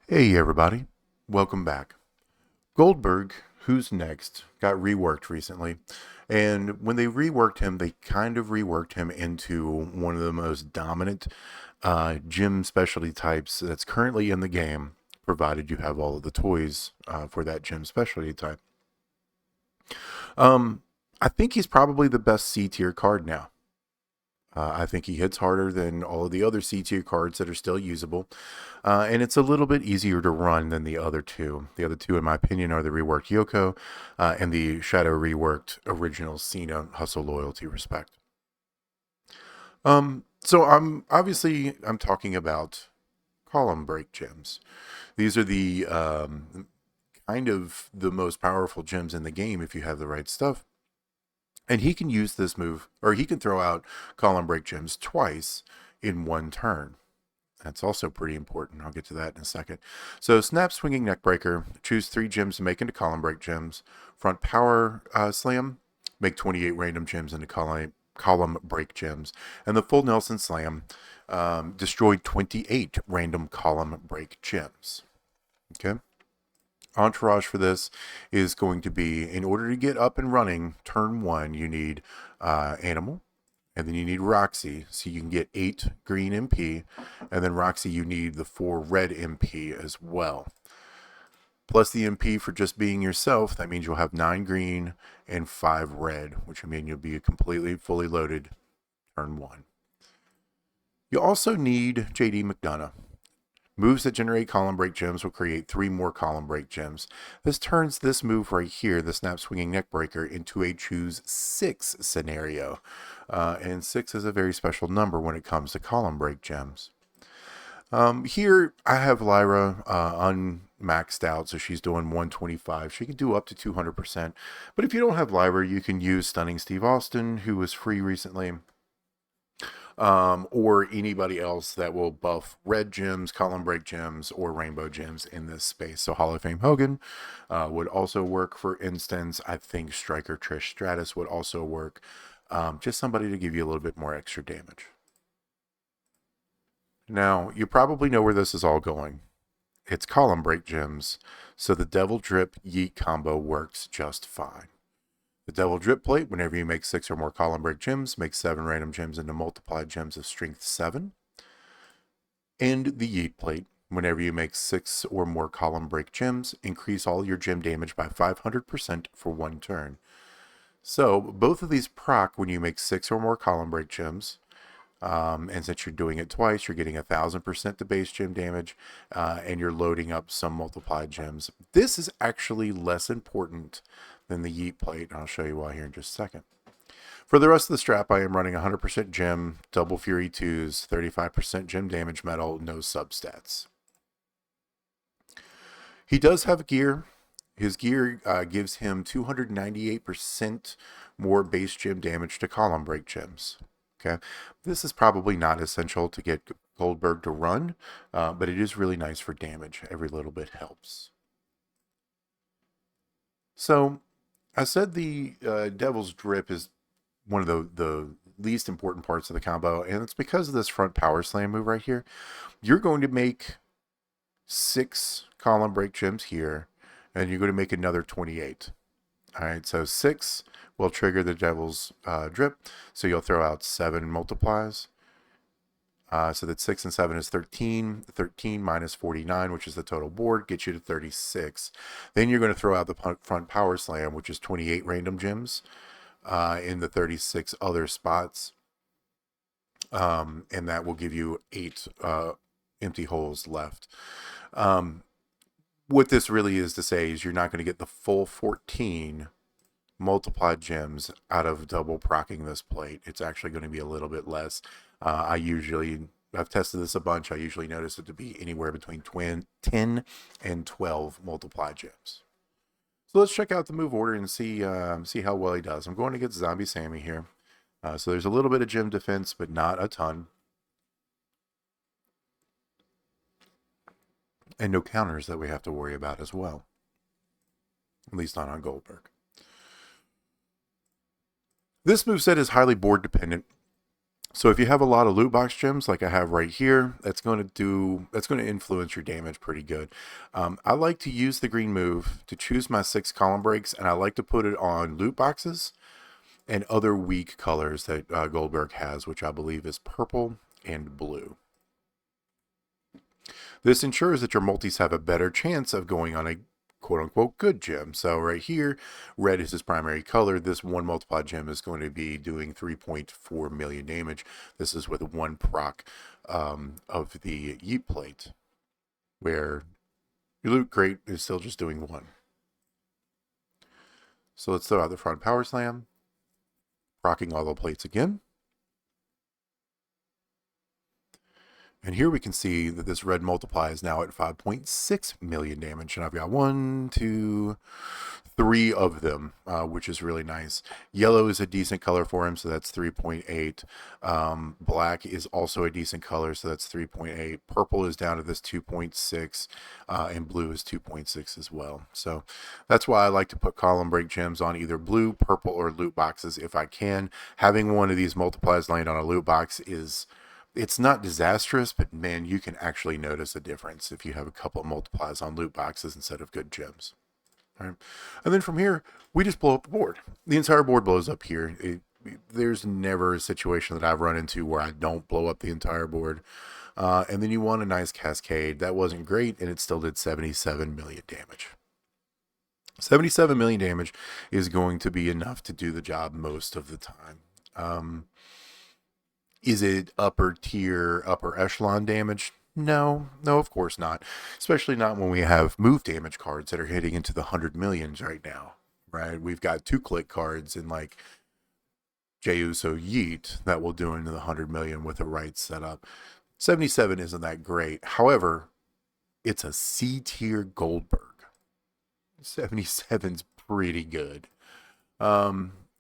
Hey everybody, welcome back. Goldberg, who's next, got reworked recently. And when they reworked him, they kind of reworked him into one of the most dominant gym specialty types that's currently in the game, provided you have all of the toys for that gym specialty type. Um, I think he's probably the best C tier card now. I think he hits harder than all of the other C tier cards that are still usable. And it's a little bit easier to run than the other two. The other two, in my opinion, are the reworked Yoko and the Shadow reworked original Cena Hustle Loyalty Respect. So I'm talking about column break gems. These are the kind of the most powerful gems in the game if you have the right stuff. And he can use this move, or he can throw out column break gems twice in one turn. That's also pretty important. I'll get to that in a second. So, snap, swinging, neckbreaker. Choose 3 gems to make into column break gems. Front power slam. Make 28 random gems into column break gems. And the full Nelson slam. Destroy 28 random column break gems. Okay. Entourage for this is going to be, in order to get up and running, turn 1, you need Animal, and then you need Roxy, so you can get 8 green MP, and then Roxy, you need the 4 red MP as well. Plus the MP for just being yourself, that means you'll have 9 green and 5 red, which will mean you'll be completely fully loaded turn 1. You also need JD McDonough. Moves that generate column break gems will create 3 more column break gems. This turns this move right here, the snap swinging neckbreaker, into a choose 6 scenario. And 6 is a very special number when it comes to column break gems. Here I have Lyra unmaxed out, so she's doing 125. She can do up to 200%. But if you don't have Lyra, you can use Stunning Steve Austin, who was free recently, or anybody else that will buff red gems, column break gems, or rainbow gems in this space. So Hall of Fame Hogan would also work, for instance. I think Striker Trish Stratus would also work. Just somebody to give you a little bit more extra damage. Now, you probably know where this is all going. It's column break gems, so the Devil Drip Yeet combo works just fine. The Devil Drip Plate, whenever you make 6 or more column break gems, makes 7 random gems into multiplied gems of strength 7. And the Yeet Plate, whenever you make 6 or more column break gems, increase all your gem damage by 500% for 1 turn. So both of these proc when you make 6 or more column break gems. And since you're doing it twice, you're getting 1,000% to base gem damage, and you're loading up some multiplied gems. This is actually less important than the Yeet Plate, and I'll show you why here in just a second. For the rest of the strap, I am running 100% gem, double fury 2s, 35% gem damage metal, no substats. He does have gear. His gear gives him 298% more base gem damage to column break gems. Okay, this is probably not essential to get Goldberg to run, but it is really nice for damage. Every little bit helps. So, I said the Devil's Drip is one of the least important parts of the combo, and it's because of this front power slam move right here. You're going to make 6 column break gems here, and you're going to make another 28. All right, so 6 will trigger the Devil's Drip, so you'll throw out 7 multiplies. So that 6 and 7 is 13. 13 minus 49, which is the total board, gets you to 36. Then you're going to throw out the front power slam, which is 28 random gems in the 36 other spots. And that will give you 8 empty holes left. What this really is to say is you're not going to get the full 14 multiplied gems out of double procking this plate. It's actually going to be a little bit less. I've tested this a bunch. I usually notice it to be anywhere between 10 and 12 multiplied gems. So let's check out the move order and see how well he does. I'm going to get Zombie Sammy here. So there's a little bit of gem defense, but not a ton. And no counters that we have to worry about as well. At least not on Goldberg. This moveset is highly board dependent. So if you have a lot of loot box gems like I have right here, that's going to influence your damage pretty good. I like to use the green move to choose my 6 column breaks, and I like to put it on loot boxes and other weak colors that Goldberg has, which I believe is purple and blue. This ensures that your multis have a better chance of going on a quote unquote good gem. So right here, red is his primary color. This one multiplied gem is going to be doing 3.4 million damage. This is with one proc of the yeet plate, where your loot crate is still just doing 1. So let's throw out the front power slam, procking all the plates again. And here we can see that this red multiply is now at 5.6 million damage. And I've got 1, 2, 3 of them, which is really nice. Yellow is a decent color for him, so that's 3.8. Black is also a decent color, so that's 3.8. Purple is down to this 2.6, and blue is 2.6 as well. So that's why I like to put column break gems on either blue, purple, or loot boxes if I can. Having one of these multiplies land on a loot box it's not disastrous, but man, you can actually notice a difference if you have a couple of multiplies on loot boxes instead of good gems. All right. And then from here, we just blow up the board. The entire board blows up here. There's never a situation that I've run into where I don't blow up the entire board. And then you want a nice cascade. That wasn't great, and it still did 77 million damage. 77 million damage is going to be enough to do the job most of the time. Is it upper tier, upper echelon damage? No, of course not. Especially not when we have move damage cards that are hitting into the 100 millions right now, right? We've got 2-click cards in like Jey Uso Yeet that will do into the 100 million with the right setup. 77 isn't that great. However, it's a C tier Goldberg. 77's pretty good.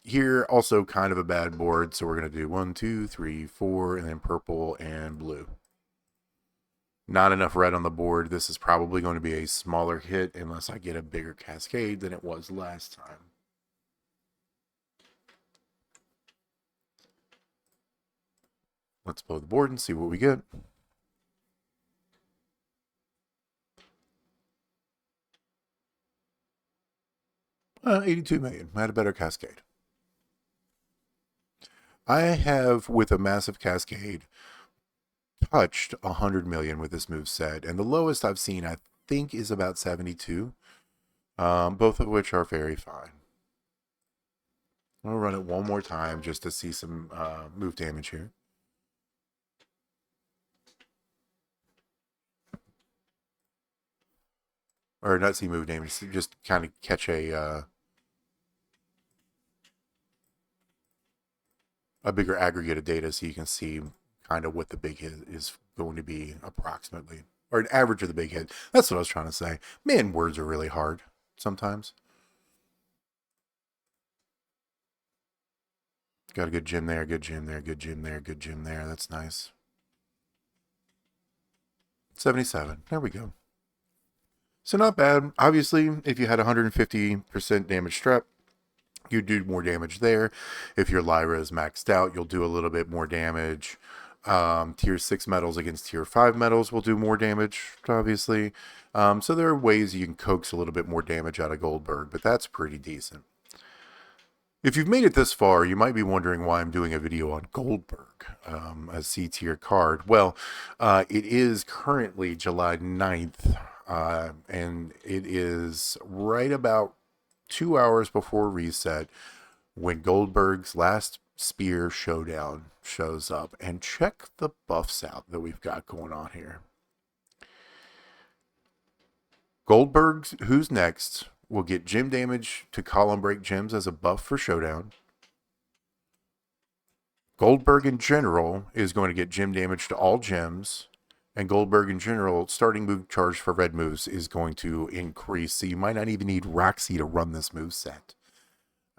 Here, also kind of a bad board, so we're going to do 1, 2, 3, 4, and then purple and blue. Not enough red on the board. This is probably going to be a smaller hit unless I get a bigger cascade than it was last time. Let's blow the board and see what we get. $82 million. I had a better cascade. I have, with a massive cascade, touched 100 million with this move set, and the lowest I've seen, I think, is about 72. Both of which are very fine. I'll run it one more time just to see some move damage here. Or not see move damage, just kind of catch a bigger aggregate of data so you can see kind of what the big hit is going to be approximately. Or an average of the big hit. That's what I was trying to say. Man, words are really hard sometimes. Got a good gym there, good gym there, good gym there, good gym there. That's nice. 77. There we go. So not bad. Obviously, if you had 150% damage strep, you do more damage there. If your Lyra is maxed out, you'll do a little bit more damage. Tier 6 metals against tier 5 metals will do more damage, obviously. So there are ways you can coax a little bit more damage out of Goldberg, but that's pretty decent. If you've made it this far, you might be wondering why I'm doing a video on Goldberg, a C tier card. Well, it is currently July 9th, and it is right about 2 hours before reset when Goldberg's last spear showdown shows up. And check the buffs out that we've got going on here. Goldberg's Who's Next will get gem damage to column break gems as a buff for showdown. Goldberg in general is going to get gem damage to all gems. And Goldberg in general, starting move charge for red moves is going to increase. So you might not even need Roxy to run this move set.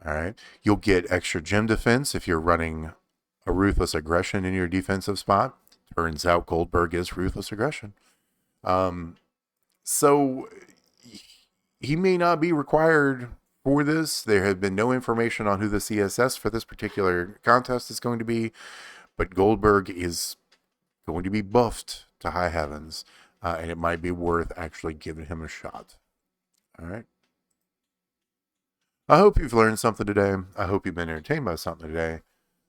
All right. You'll get extra gem defense if you're running a Ruthless Aggression in your defensive spot. Turns out Goldberg is Ruthless Aggression. So he may not be required for this. There had been no information on who the CSS for this particular contest is going to be. But Goldberg is going to be buffed to high heavens, and it might be worth actually giving him a shot. All right. I hope you've learned something today. I hope you've been entertained by something today.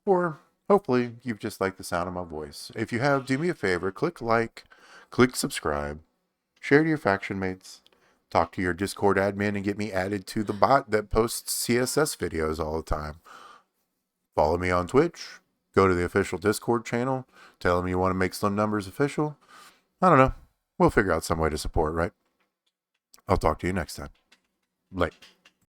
Or hopefully you've just liked the sound of my voice. If you have, do me a favor, click like, click subscribe, share to your faction mates, talk to your Discord admin and get me added to the bot that posts CSS videos all the time. Follow me on Twitch. Go to the official Discord channel. Tell them you want to make Slim Numbers official. I don't know. We'll figure out some way to support, right? I'll talk to you next time. Late.